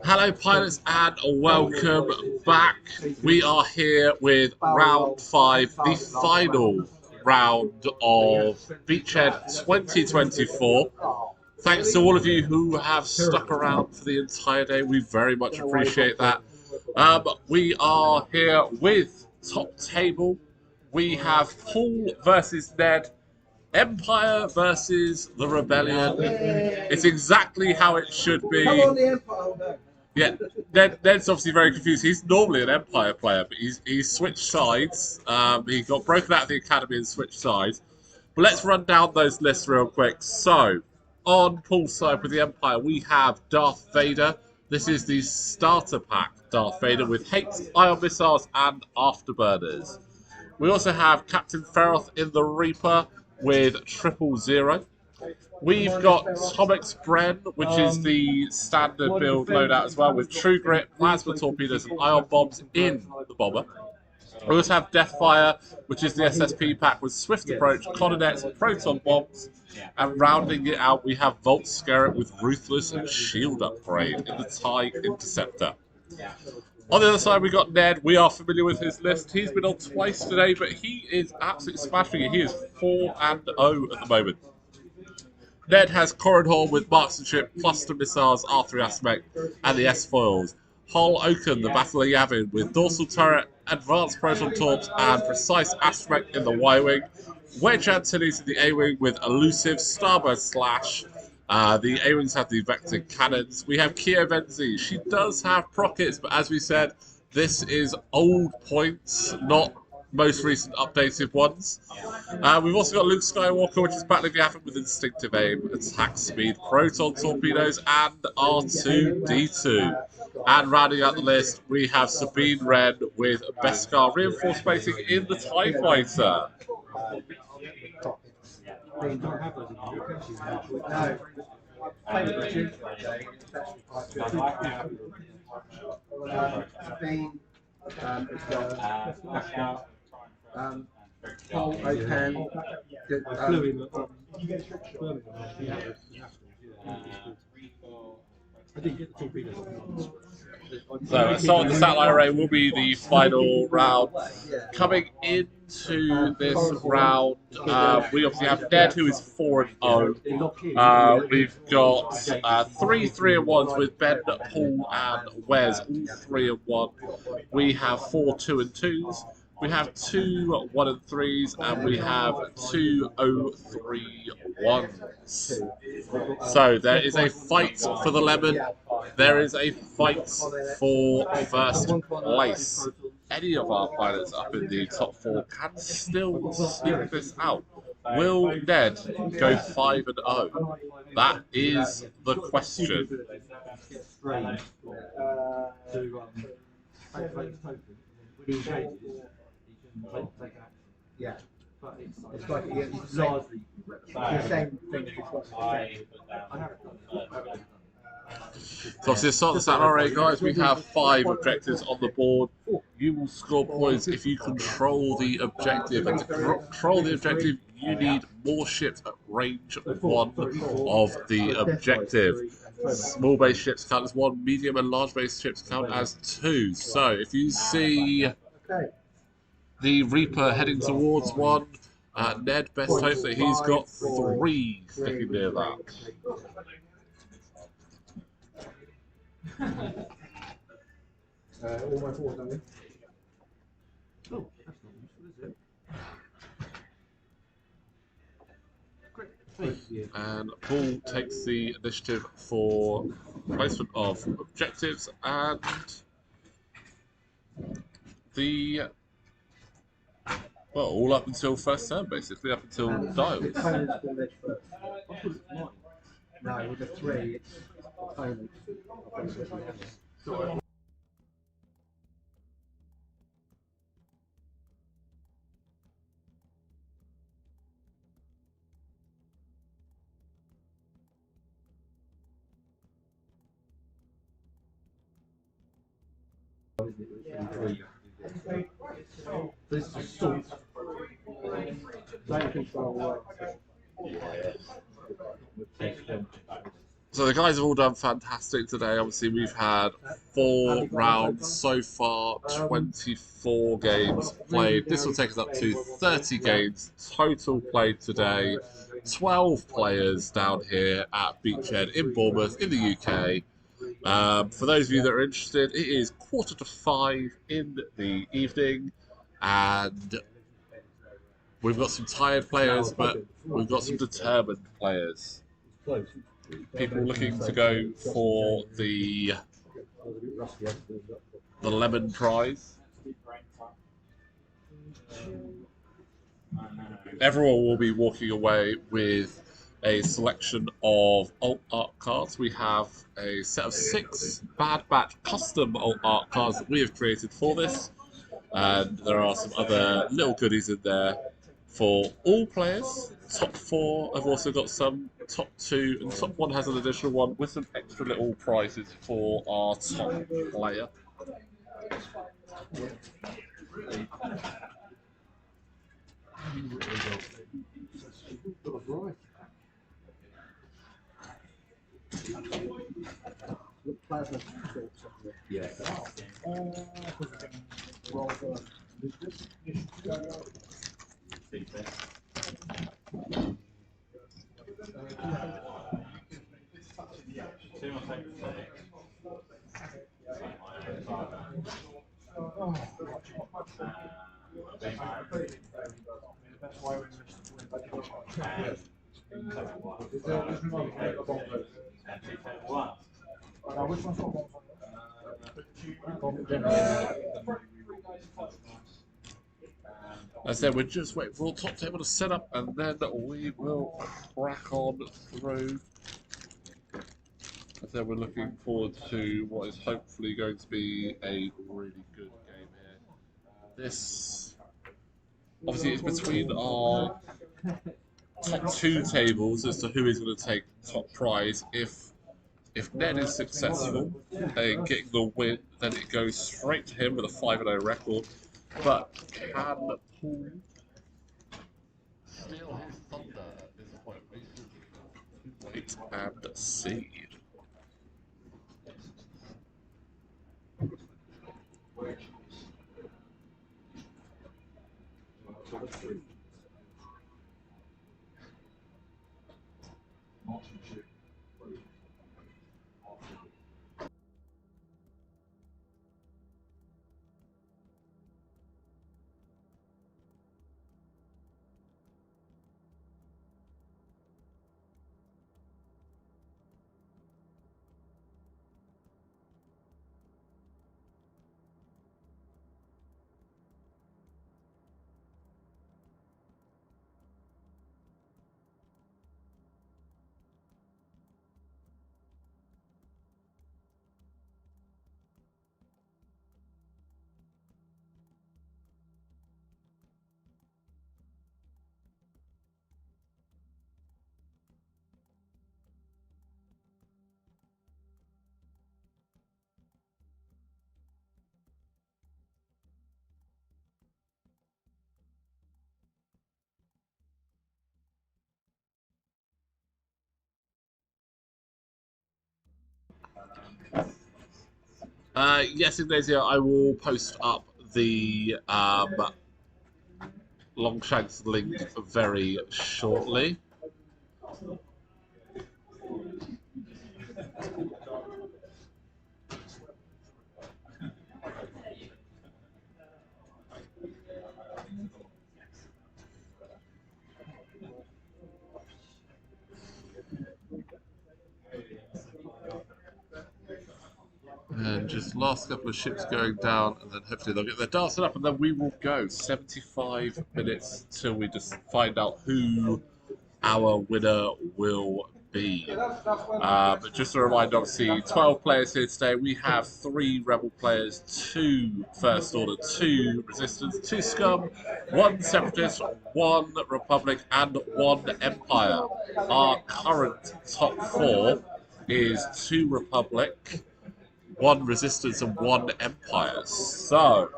Hello, pilots, and welcome back. We are here with round 5, the final round of Beachhead 2024. Thanks to all of you who have stuck around for the entire day. We very much appreciate that. We are here with Top Table. We have Paul versus Ned. Empire versus the Rebellion. It's exactly how it should be. Come on, the Empire. Oh, no. Yeah, Ned's obviously very confused. He's normally an Empire player, but he's switched sides. He got broken out of the academy and switched sides. But let's run down those lists real quick. So, on Paul's side with the Empire, we have Darth Vader. This is the starter pack Darth Vader with hates, ion missiles, and afterburners. We also have Captain Feroth in the Reaper with 000. We've got Tomix Bren, which is the standard build loadout as well, with True Grit, Plasma Torpedoes, and Ion Bombs in the bomber. We also have Deathfire, which is the SSP pack with Swift Approach, Condonets, Proton Bombs, and rounding it out, we have Volt Scarab with Ruthless and Shield Upgrade in the TIE Interceptor. On the other side, we got Ned. We are familiar with his list. He's been on twice today, but he is absolutely smashing it. He is 4-0 at the moment. Ned has Corran Hall with marksmanship, cluster missiles, R3 aspect, and the S-foils. Hull Oaken, the Battle of Yavin, with dorsal turret, advanced proton torps, and precise aspect in the Y-wing. Wedge Antilles in the A-wing with elusive starboard slash. The A-wings have the vector cannons. We have Kia Venzi. She does have prockets, but as we said, this is old points, not most recent updated ones. We've also got Luke Skywalker, which is battling the Yavin with instinctive aim, attack speed, proton torpedoes, and R2-D2. And rounding out the list, we have Sabine Wren with Beskar reinforced spacing in the TIE Fighter. Paul Oaken. So, Assault on the Satellite Array will be the final round. Coming into this round, we obviously have Ned, who is 4-0. We've got 3 3-1s with Ben, Paul, and Wes, all 3-1. We have 4 2-2s. We have 2 1-3s, and we have 2 0-3-1s. So there is a fight for the lemon. There is a fight for first place. Any of our pilots up in the top 4 can still sneak this out. Will Ned go 5-0? That is the question. Yeah, but it's like it's largely the same thing. So obviously, start the Saturday Array, guys. We have 5 objectives on the board. You will score points if you control the objective. And to control the objective, you need more ships at range 1 of the objective. Small base ships count as 1, medium and large base ships count as 2. So if you see the Reaper heading towards 1, Ned, best hope that he's got 3 sticking near that. All my fours, don't we? Oh, that's not useful, is it? And Paul takes the initiative for placement of objectives and the all up until first turn, basically, up until dials. No, with the 3, it's opponent. This is salt. Don't control. So the guys have all done fantastic today. Obviously, we've had 4 rounds so far, 24 games played. This will take us up to 30 games total played today. 12 players down here at Beachhead in Bournemouth in the UK. For those of you that are interested, it is 4:45 in the evening, and we've got some tired players, but we've got some determined players. People looking to go for the lemon prize. Everyone will be walking away with a selection of alt art cards. We have a set of 6 Bad Batch custom alt art cards that we have created for this, and there are some other little goodies in there for all players. Top 4 have also got some, top 2, and top 1 has an additional one with some extra little prizes for our top player. Yeah. As I said, we're just waiting for the top table to set up, and then we will crack on through. As I said, we're looking forward to what is hopefully going to be a really good game here. This, obviously, is between our top 2 tables as to who is going to take top prize. If Ned is successful in getting the win, then it goes straight to him with a 5-0 record. But can Paul steal his thunder is what we should wait and see. Yes, Ignacio, I will post up the Longshanks link very shortly. And just last couple of ships going down, and then hopefully they'll get their darts set up, and then we will go 75 minutes till we just find out who our winner will be. But just a reminder, obviously, 12 players here today. We have 3 Rebel players, 2 First Order, 2 Resistance, 2 Scum, 1 Separatist, 1 Republic, and 1 Empire. Our current top 4 is 2 Republic, 1 Resistance, and 1 Empire. So,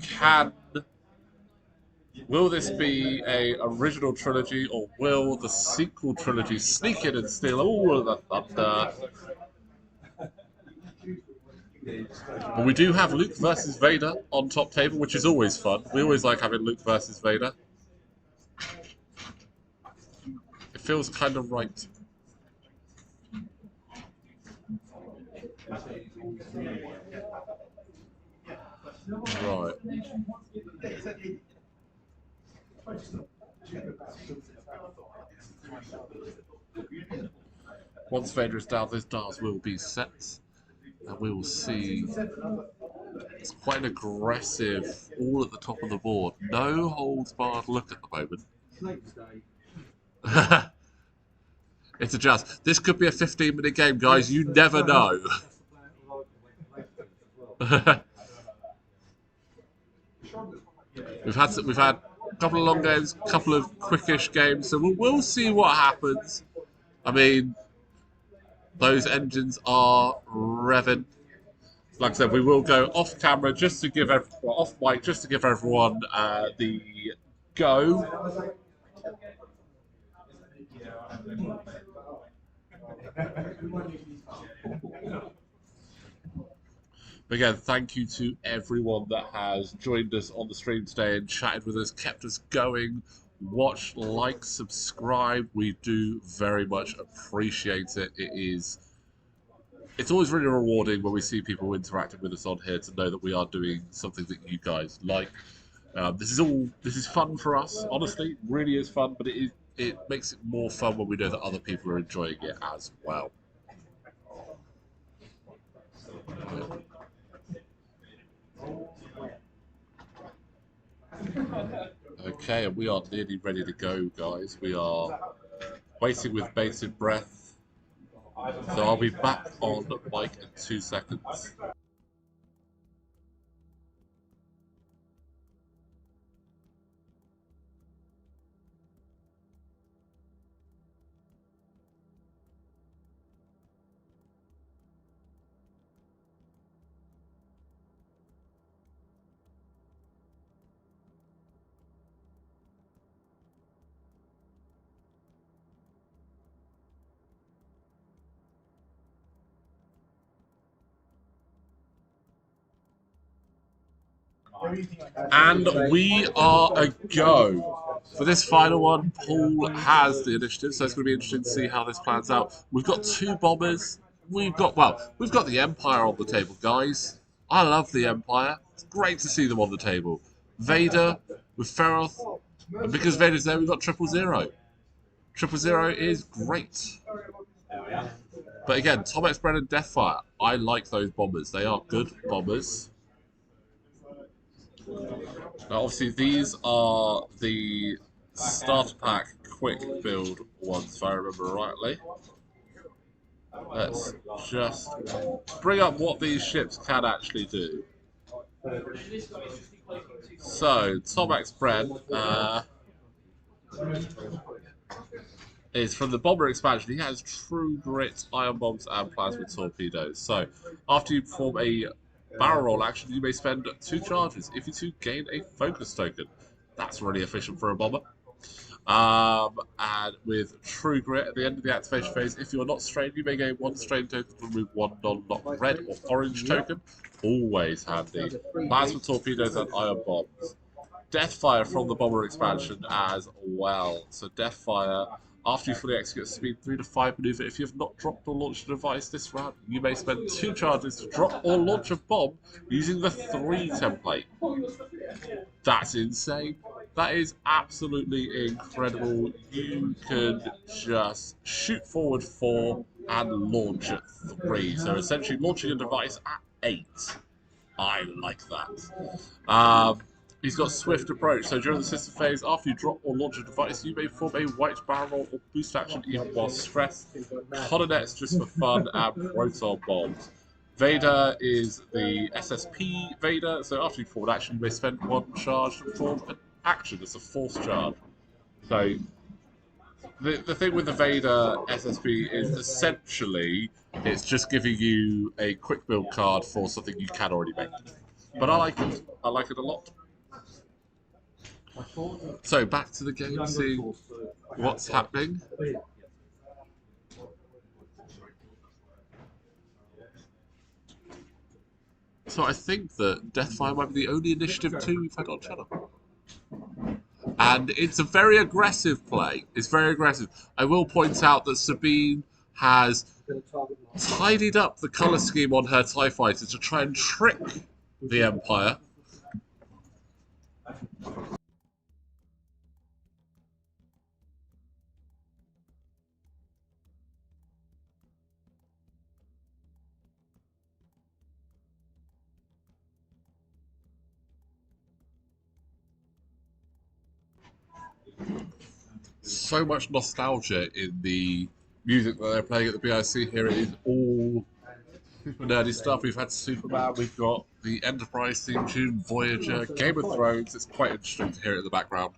can Will this be a original trilogy, or will the sequel trilogy sneak in and steal all of the thunder? But we do have Luke versus Vader on top table, which is always fun. We always like having Luke versus Vader. It feels kind of right. Right. Once Vader is down, those dials will be set. And we will see. It's quite an aggressive, all at the top of the board. No holds barred look at the moment. It's a just. This could be a 15-minute game, guys. You never know. we've had a couple of long games, a couple of quickish games, so we'll see what happens. I mean, those engines are revving. Like I said, we will go off camera just to give off mic just to give everyone the go. But again, thank you to everyone that has joined us on the stream today and chatted with us, kept us going. Watch, like, subscribe. We do very much appreciate it. It's always really rewarding when we see people interacting with us on here to know that we are doing something that you guys like. This is fun for us. Honestly, really is fun. But it makes it more fun when we know that other people are enjoying it as well. Okay, and we are nearly ready to go, guys. We are waiting with bated breath. So I'll be back on mic in 2 seconds. And we are a go. For this final one, Paul has the initiative, so it's going to be interesting to see how this plans out. We've got 2 bombers. We've got the Empire on the table, guys. I love the Empire. It's great to see them on the table. Vader with Feroth, and because Vader's there, we've got 000. 000 is great. But again, Tom X Brennan and Deathfire, I like those bombers. They are good bombers. Now, obviously, these are the starter pack quick build ones, if I remember rightly. Let's just bring up what these ships can actually do. So, Tom X Bren is from the Bomber expansion. He has True Grit, Iron Bombs, and Plasma Torpedoes. So, after you perform a barrel roll action, you may spend 2 charges if you to gain a focus token. That's really efficient for a bomber. And with True Grit, at the end of the activation phase, if you are not strained, you may gain 1 strain token to remove 1 non-lock red or orange token. Always handy. Plasma Torpedoes and Iron Bombs. Deathfire from the Bomber expansion as well. So Deathfire, after you fully execute a speed 3 to 5 maneuver, if you have not dropped or launched a device this round, you may spend 2 charges to drop or launch a bomb using the 3 template. That's insane. That is absolutely incredible. You can just shoot forward 4 and launch at 3. So essentially launching a device at 8. I like that. He's got Swift Approach, so during the system phase, after you drop or launch a device, you may perform a white barrel roll or boost action even while stressed. Colonets just for fun, and Proton Bombs. Vader is the SSP Vader, so after you perform an action, you may spend 1 charge to perform an action. It's a 4th charge. So the thing with the Vader SSP is essentially it's just giving you a quick build card for something you can already make. But I like it. I like it a lot. So back to the game, seeing what's happening. So I think that Deathfire might be the only initiative 2 we've had on channel. And it's a very aggressive play. It's very aggressive. I will point out that Sabine has tidied up the colour scheme on her TIE fighter to try and trick the Empire. So much nostalgia in the music that they're playing at the BIC here. It is all super nerdy stuff. We've had Superman, we've got the Enterprise theme tune, Voyager, Game of Thrones. It's quite interesting to hear it in the background.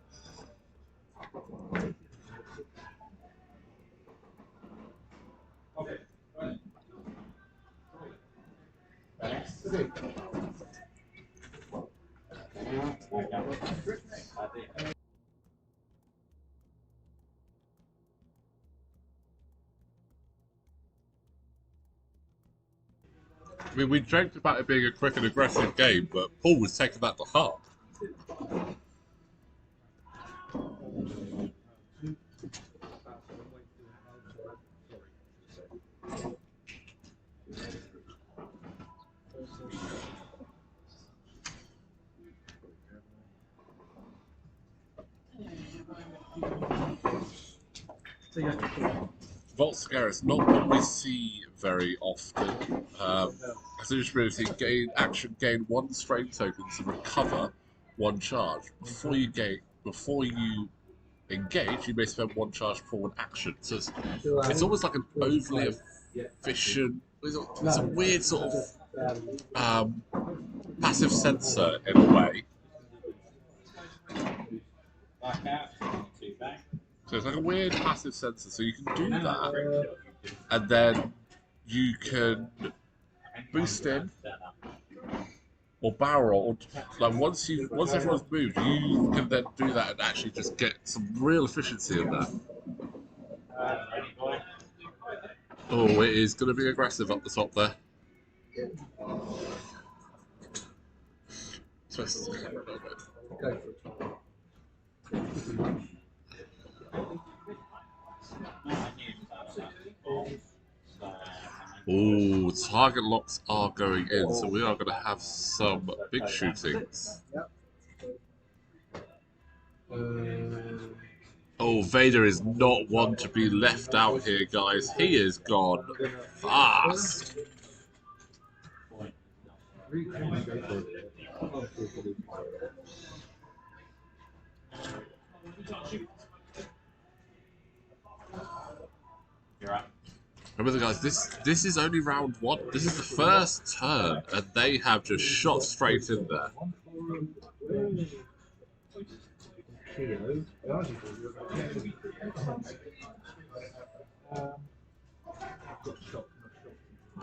I mean, we joked about it being a quick and aggressive game, but Paul was taking that to heart. Vault Scare is not what we see very often. As an ability, gain action, gain 1 strain token to recover 1 charge. Before you engage, you may spend 1 charge for 1 action. So it's almost like an overly efficient. It's a weird sort of passive sensor in a way. So it's like a weird passive sensor. So you can do that, and then you can boost in or barrel, or like once everyone's moved, you can then do that and actually just get some real efficiency in that. Oh, it is going to be aggressive up the top there. Twist the camera a little bit. Oh, target locks are going in, so we are going to have some big shootings. Oh, Vader is not one to be left out here, guys. He is gone fast. Remember, guys, this is only round 1. This is the first turn, and they have just shot straight in there.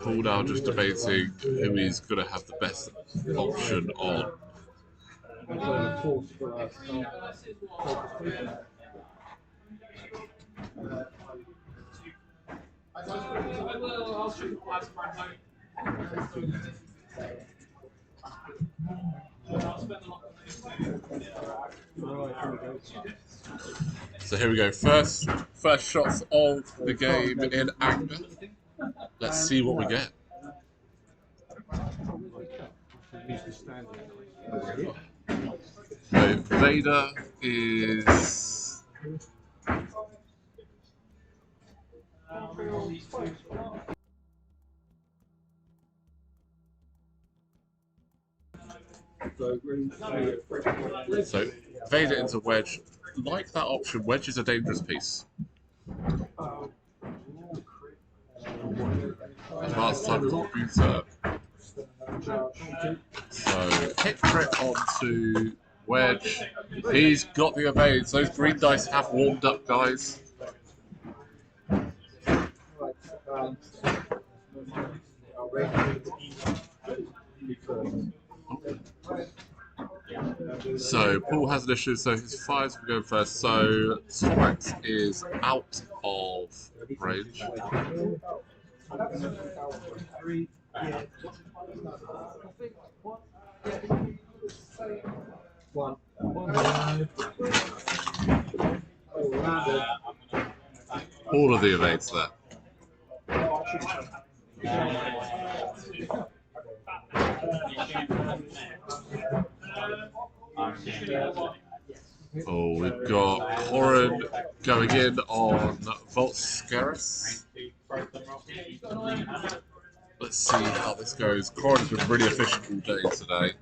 Paul now just debating who is going to have the best option on. So here we go. First shots of the game in anger. Let's see what we get. So Vader is so Vader into Wedge. Like that option, Wedge is a dangerous piece. Advanced type computer. So hit crit onto Wedge. He's got the evades. Those green dice have warmed up, guys. So Paul has an issue, so his fires will go first. So Tomax is out of range. One. All of the evades there. Oh, we've got Corin going in on Volt Scaris. Let's see how this goes. Corin's been really efficient all day today.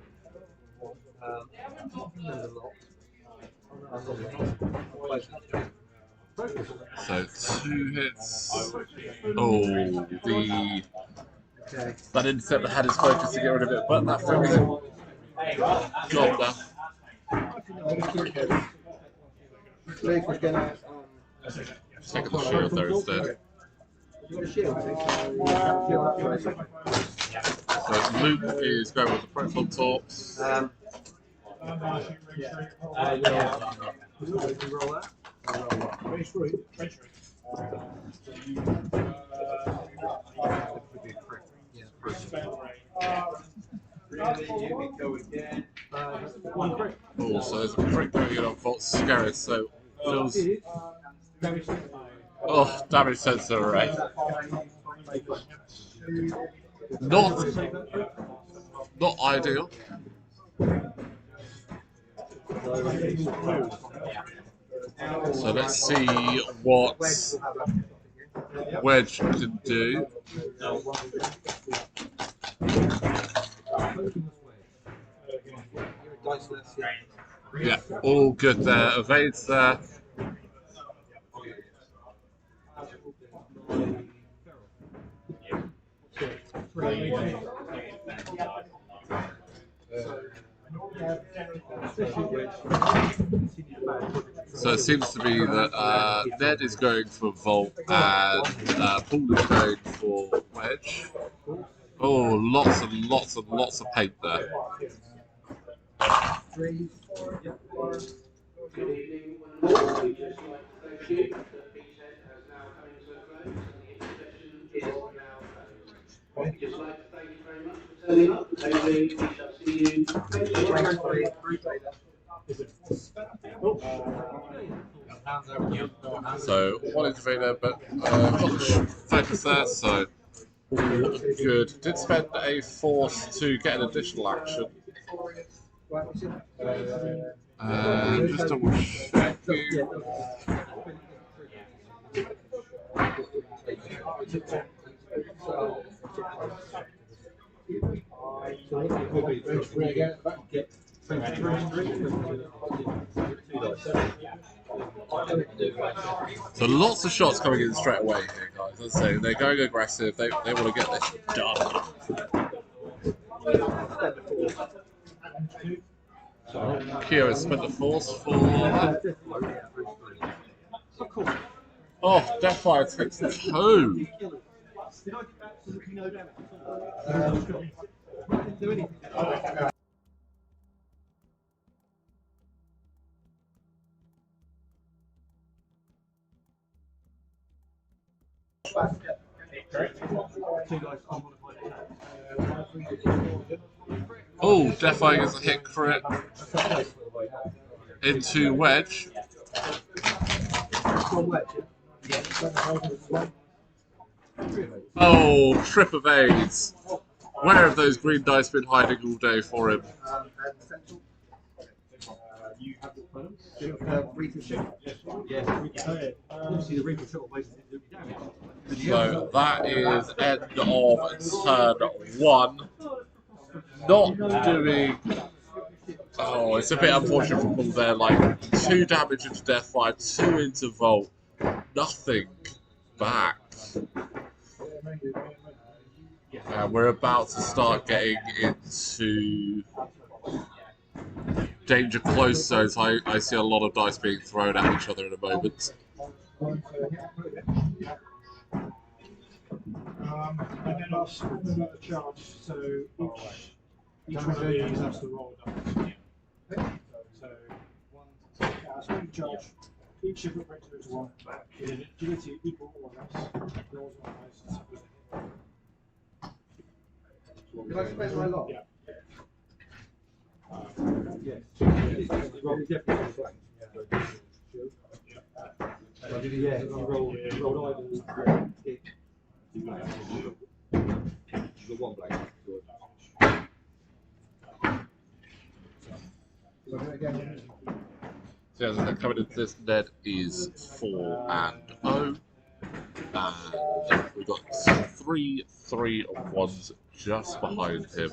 So 2 hits. Oh, that intercept had his focus to get rid of it, but that focus job now. Taking the shield there instead. So Luke is going with the proton torps. Oh, so there's a crit going in on Volt Scaris, so feels. Oh, damage sensor array. Not ideal. So let's see what Wedge can do. Yeah, all good there. Evades there. So it seems to be that Ned is going for Volt and Paul is going for Wedge. Oh, lots and lots and lots of paint there. Good evening. We'd just like to thank you that Beachhead has now come to a close and the exhibition is now closed. We'd just like to thank you very much for turning up. Hopefully we shall see you next week. So one invader, but got the focus there, so all good. Did spend a force to get an additional action. Just double checking. So lots of shots coming in straight away here, guys. As I say, they're going aggressive. They want to get this done. So Kira spent the force for. Oh, Deathfire takes 2. Oh, Deathfire gets a hit crit into Wedge. Oh, trip evades. Where have those green dice been hiding all day for him? So that is end of turn 1. Not doing. Oh, it's a bit unfortunate for Paul there. Like 2 damage into Deathfire, 2 into Volt, nothing back. And we're about to start getting into danger close zones. I see a lot of dice being thrown at each other in a moment. And then I'll split them at a charge, so each one of these has to roll dice. So, one, so you judge each shipment brings to one with an agility equal or less. Rolls on dice and suffers a hit. Can I spend my lot? Yeah. Yes. Roll definitely flank. Yeah, you roll either hit. You got one blank. So as I said, coming into this, Ned is 4-0. And we've got 3 3-1s just behind him.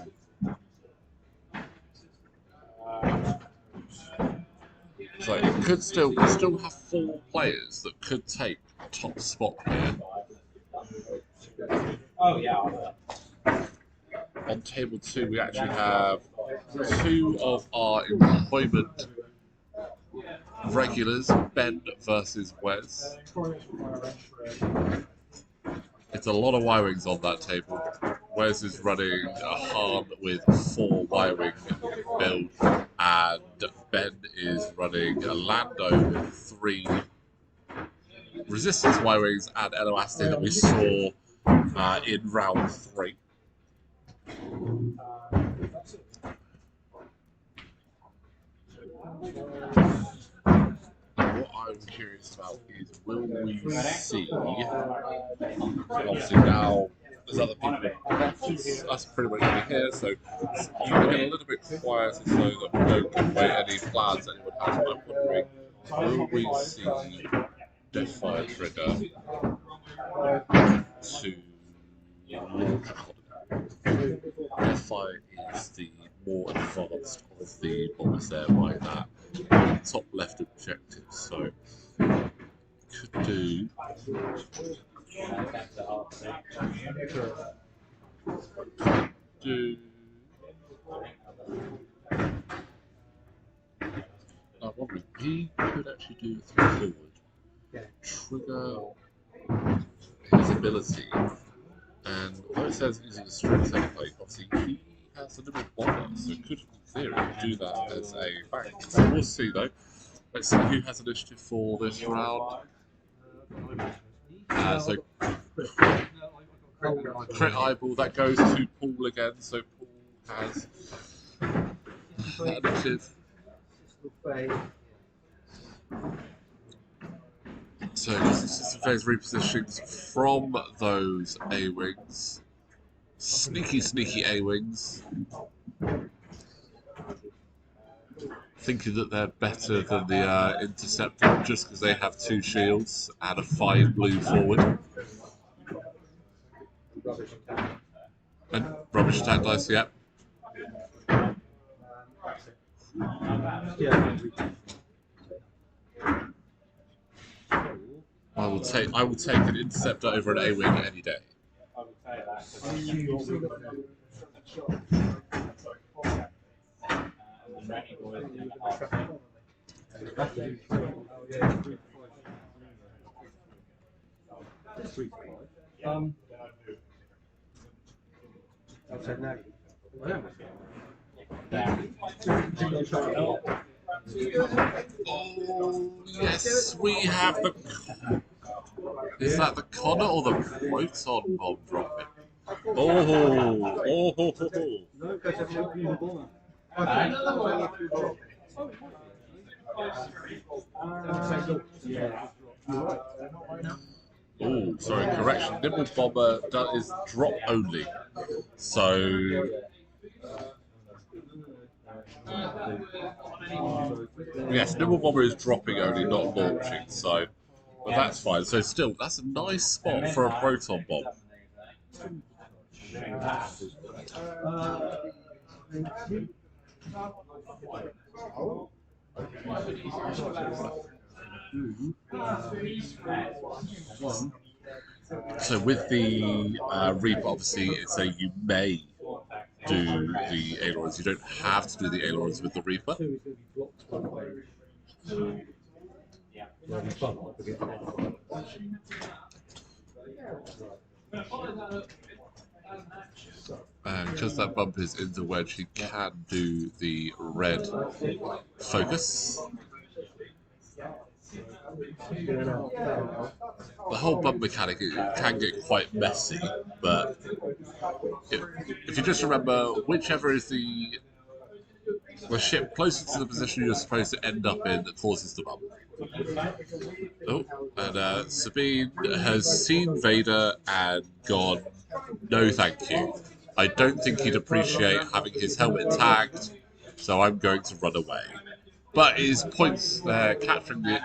So it could still, we still have 4 players that could take top spot here. Oh, yeah. On table 2, we actually have 2 of our employment regulars, Ben versus Wes. It's a lot of Y-Wings on that table. Wes is running a Han with 4 Y-Wing build, and Ben is running a Lando with 3 Resistance Y-Wings and LOASD that we saw in round 3. What I'm curious about is, will we see, obviously now there's other people, us pretty much over here, so you can get a little bit quieter so that we don't give away any plans anyone has. But I'm wondering, will we see Deathfire trigger to launch a colony? Deathfire is the more advanced of the bombers there by that top left objective, so could do I'm wondering, he could actually do 3 forward, trigger his ability, and although it says using a strong template, obviously he has a little bomber, so could in theory do that as a bank. So we'll see though. Let's see who has initiative for this round. So crit eyeball, that goes to Paul again, so Paul has that initiative. So System Phase repositionings from those A-Wings. Sneaky A-Wings. Thinking that they're better than the Interceptor just because they have 2 shields and a 5 blue forward. And rubbish attack dice, yep. I will take an Interceptor over an A-Wing any day. Oh, yes, we have the... Is that the Connor or the Proton bomb dropping? Oh, sorry, correction. Nimble Bomber is drop only. So... Yes, Nimble Bomber is dropping only, not launching, so... But that's fine. So still, that's a nice spot for a Proton Bomb. So with the Reaper, obviously, it's a you may do the ailerons. You don't have to do the ailerons with the Reaper. And because that bump is in the wedge, he can do the red focus. The whole bump mechanic, it can get quite messy, but if you just remember, whichever is the ship closest to the position you're supposed to end up in that causes the bump. Oh, and Sabine has seen Vader and gone, no thank you. I don't think he'd appreciate having his helmet tagged, so I'm going to run away. But his points there, capturing an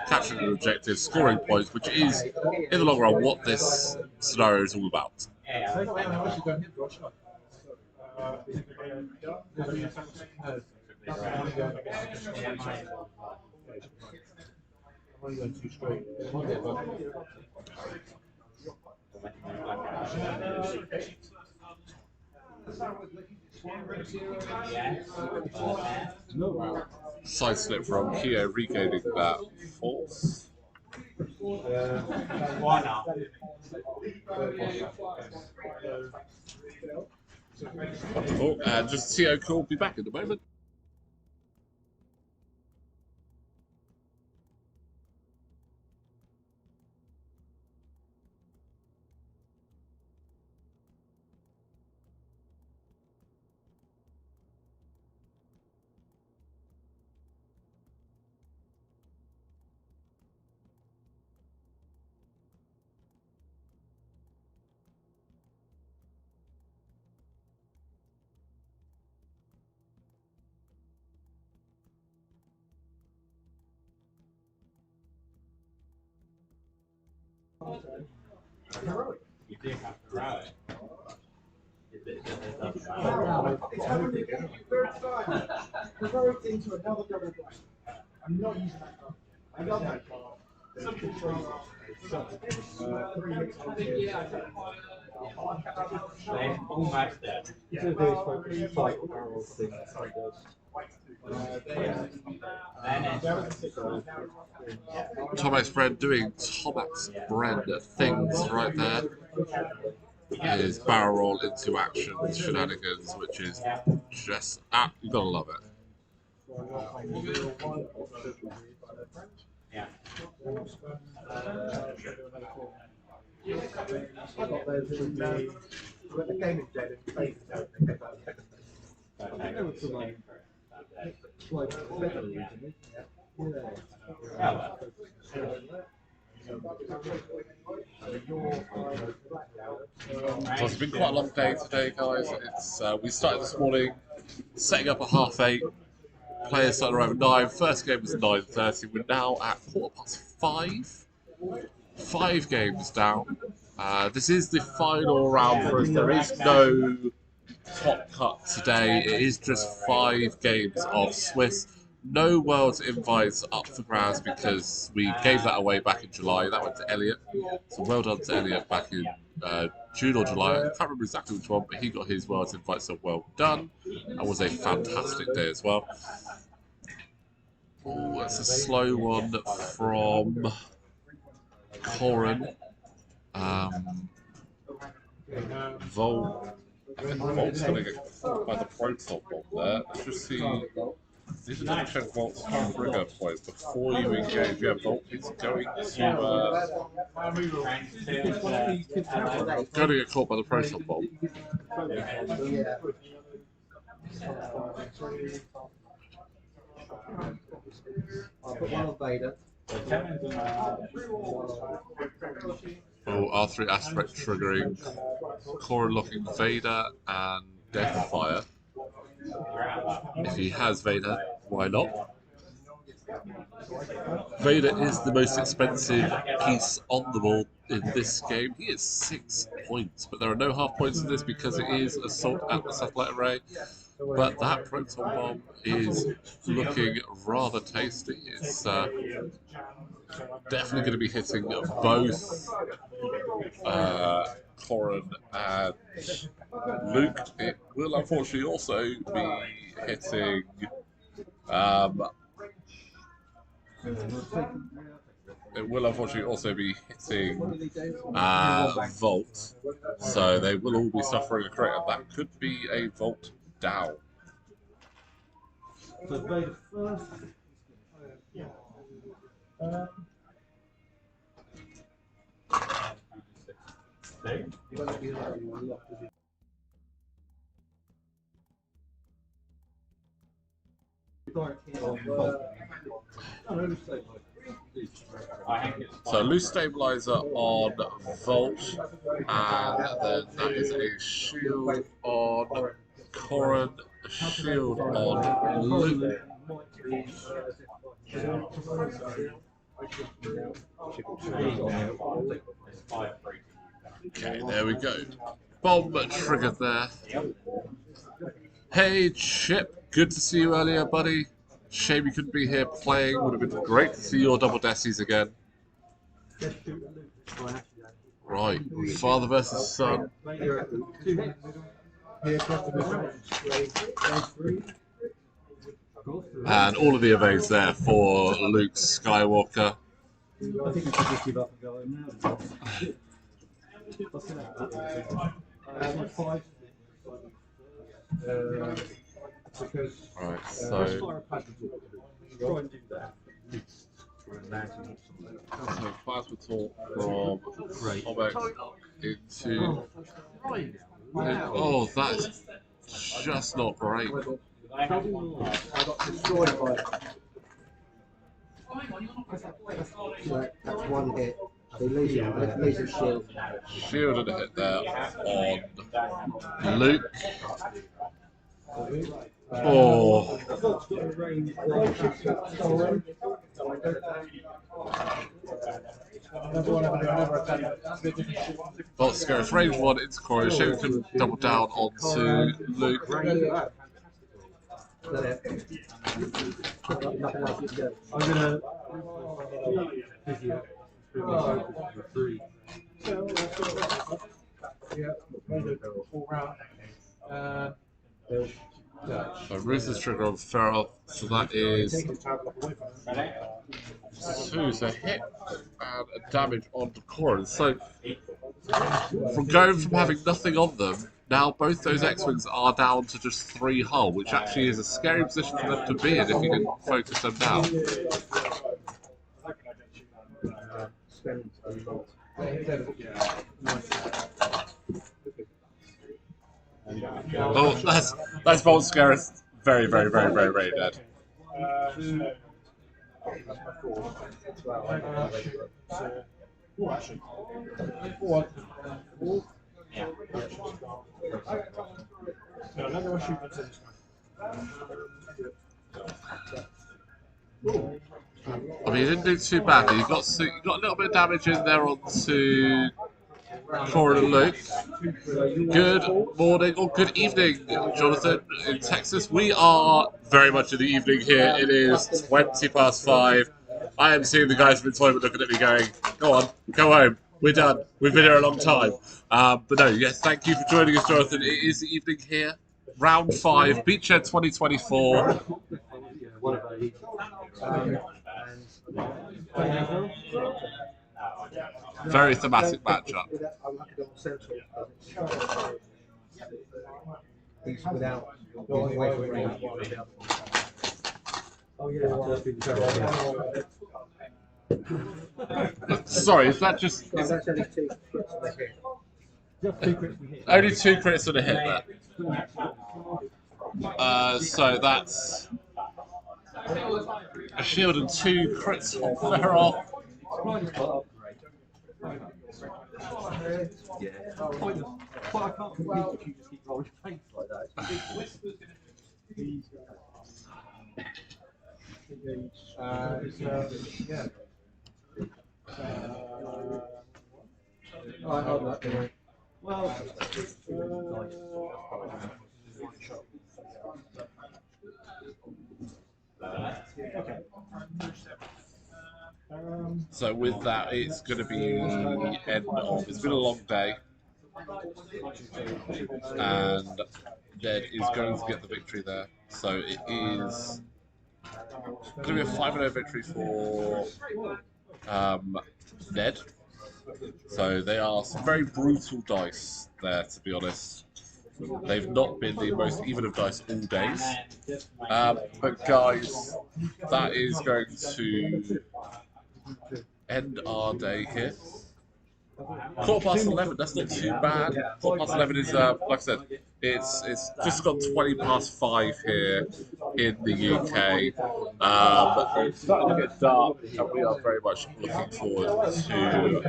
objective, scoring points, which is, in the long run, what this scenario is all about. Side slip from Keo, regaining that force. Wonderful. And just Tio will be back in a moment. You did have to rally. Provoked into another double blind. I'm not using that card. I love that card. Simple trade. 3 hits on They're almost dead. You could do is focus fight or barrel thing. Tomax Brand doing Tomax Brand things right there. His barrel roll into action shenanigans, which is just, you gotta love it. Yeah. The game is dead and face is dead. So it's been quite a long day today, guys. It's we started this morning setting up at 8:30. Players started around 9. First game was 9:30. We're now at 5:15. 5 games down. This is the final round for us. There is no top cut today. It is just 5 games of Swiss. No Worlds invites up for grabs because we gave that away back in July. That went to Elliot. So well done to Elliot back in June or July. I can't remember exactly which one, but he got his Worlds invite, so well done. That was a fantastic day as well. Oh, that's a slow one from Corin. Volt. I think Volt's going to get caught by the Proton bomb there. Let's just see. Need to double check Volt's trigger point before you engage. Yeah, Volt is going to. Going to get caught by the Proton bomb. I'll put one on Vader. Oh, R3 aspect triggering, core locking Vader and Deathfire. If he has Vader, why not? Vader is the most expensive piece on the board in this game. He is 6 points, but there are no half points in this because it is Assault at the Satellite Array. But that Proton Bomb is looking rather tasty. It's definitely going to be hitting both Corin and Luke. It will unfortunately also be hitting it will unfortunately also be hitting Volt. So they will all be suffering a crit, and that could be a Volt down. So Vader first. So loose stabilizer on Volt, and then that is a shield on Corin, a shield on Luke. Okay, there we go. Bomb triggered there. Hey Chip, good to see you earlier, buddy. Shame you couldn't be here playing. Would have been great to see your double Desies again. Right, father versus son. And all of the evades there for Luke Skywalker. I think I should just give up and go home now. Right, so plasma talk from Tomek into. Oh, that's just not great. I got destroyed by it. So that's one hit. They lose his shield. Shielded a hit there on Luke. Oh. Bolt Scarus range 1 into Corey. Shane can double down onto Luke. Nothing else to go. I'm gonna physio for 3. So Ruthless trigger on Feral. So that is 2. So hit and a damage on Corin. So from going from having nothing on them, now both those X-Wings are down to just 3 hull, which actually is a scary position for them to be in if you can focus them down. Oh, that's Bolt Scarus. Very, very, very, very, very dead. I mean, you didn't do too badly. You got a little bit of damage in there onto Corin and Luke. Good morning or good evening, Jonathan, in Texas. We are very much in the evening here. It is 5:20. I am seeing the guys from employment looking at me going, go on, go home. We're done. We've been here a long time. But no, yes, thank you for joining us, Jonathan. It is the evening here. Round 5, Beachhead 2024. Very thematic matchup. He's without being away from range. Sorry, is that just... That's only 2 crits on the hit. Only 2 crits on a hit there. So that's a shield and 2 crits on Feral. Yeah. But I can't compete if you just keep rolling paint like that. Well, So with that, it's going to be the end of... It's been a long day. And Ned is going to get the victory there. So it is going to be a 5-0 victory for Ned. So they are some very brutal dice there, to be honest. They've not been the most even of dice all days. But guys, that is going to end our day here. 11:15, that's not too bad. 11:15 is, like I said, it's just gone 5:20 here in the UK. It's starting to get dark, and we are very much looking forward to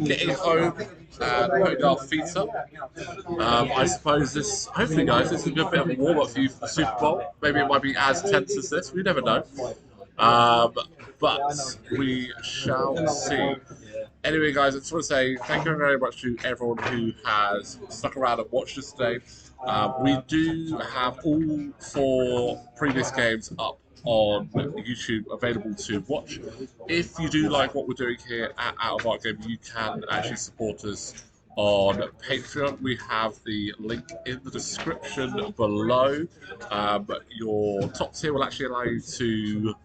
getting home and putting our feet up. I suppose this, hopefully, guys, this is a good bit of a warm up for you for the Super Bowl. Maybe it might be as tense as this, we never know. But we shall see. Anyway, guys, I just want to say thank you very much to everyone who has stuck around and watched us today. We do have all 4 previous games up on YouTube available to watch. If you do like what we're doing here at Out of Art Game, you can actually support us on Patreon. We have the link in the description below. Your top tier will actually allow you to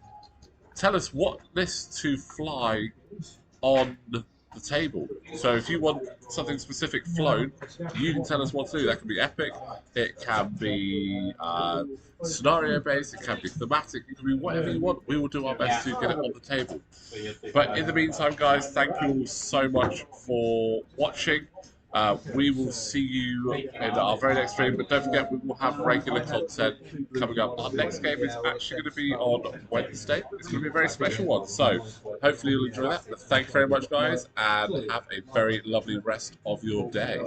tell us what list to fly on the table. So if you want something specific flown, you can tell us what to do. That can be epic, it can be scenario based, it can be thematic, it can be whatever you want. We will do our best to get it on the table. But in the meantime, guys, thank you all so much for watching. We will see you in our very next stream, but don't forget we will have regular content coming up. Our next game is actually going to be on Wednesday. It's going to be a very special one, so hopefully you'll enjoy that. But thank you very much, guys, and have a very lovely rest of your day.